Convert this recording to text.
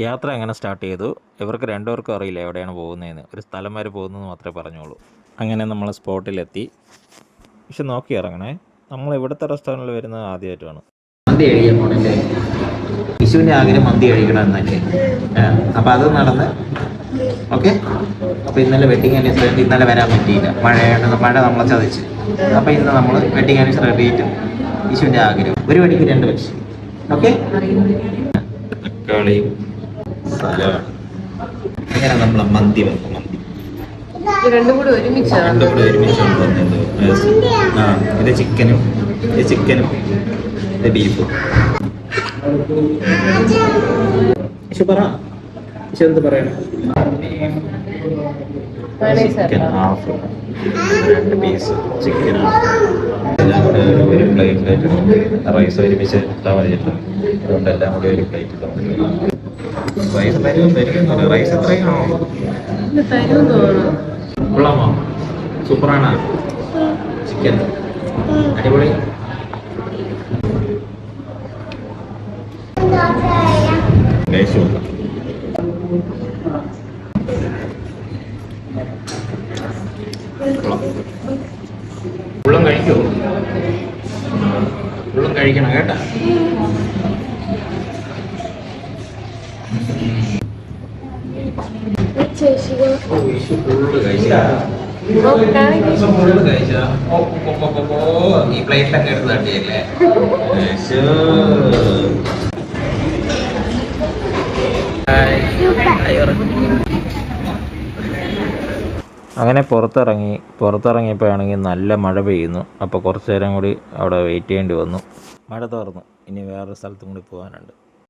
യാത്ര എങ്ങനെ സ്റ്റാർട്ട് ചെയ്തു? ഇവർക്ക് രണ്ടുപേർക്കും അറിയില്ല എവിടെയാണ് പോകുന്നതെന്ന്. ഒരു സ്ഥലം വരെ പോകുന്നതെന്ന് മാത്രമേ പറഞ്ഞോളൂ. അങ്ങനെ നമ്മൾ സ്പോട്ടിലെത്തി. പക്ഷെ നോക്കി ഇറങ്ങണേ, നമ്മൾ ഇവിടുത്തെ റെസ്റ്റോറൻറ്റിൽ വരുന്നത് ആദ്യമായിട്ടാണ്. മന്തി കഴിക്കാൻ പോണല്ലേ? വിഷുവിൻ്റെ ആഗ്രഹം മന്തി കഴിക്കണം എന്നല്ലേ? അപ്പോൾ അത് നടന്ന് ഓക്കെ. അപ്പോൾ ഇന്നലെ വെഡിങ് ആനിവേഴ്സറി ഇന്നലെ വരാൻ പറ്റിയില്ല, മഴ നമ്മളെ ചതിച്ച്. അപ്പോൾ ഇന്ന് നമ്മൾ വെഡിങ് ആനിവേഴ്സറി ഡേറ്റും വിഷുവിൻ്റെ ആഗ്രഹം, ഒരു മണിക്ക് 2 പക്ഷി. ഓക്കെ, തക്കാളിയും സലാഡ്. അങ്ങനെ നമ്മൾ മന്തി വെക്കും. രണ്ടും കൂടി ഒരുമിച്ച് ഇത് ചിക്കനും ഇത് ബീഫും. പറ എന്ത് പറയണം? Chicken half, 2 piece chicken half, എല്ലാം കൂടെ ഒരു പ്ലേറ്റിലായിട്ട്. റൈസ് ഒരുമിച്ച് ഇട്ടാൽ മതിയല്ലോ, അതുകൊണ്ട് എല്ലാം കൂടി ഒരു പ്ലേറ്റിൽ. റൈസ് തരുമെന്ന് റൈസ് എത്രയാണോ? കൊള്ളാമോ? സൂപ്പറാണ് ചിക്കൻ, അടിപൊളി. ഉള്ളം കഴിക്കോ? ഉള്ളം കഴിക്കണം കേട്ടാ. ഈ പ്ലേറ്റിലൊക്കെ എടുത്ത് തട്ടിയല്ലേ? അങ്ങനെ പുറത്തിറങ്ങിയപ്പോഴാണെങ്കിൽ നല്ല മഴ പെയ്യുന്നു. അപ്പോൾ കുറച്ച് നേരം കൂടി അവിടെ വെയിറ്റ് ചെയ്യേണ്ടി വന്നു. മഴ തോർന്നു, ഇനി വേറൊരു സ്ഥലത്തും കൂടി പോകാനുണ്ട്.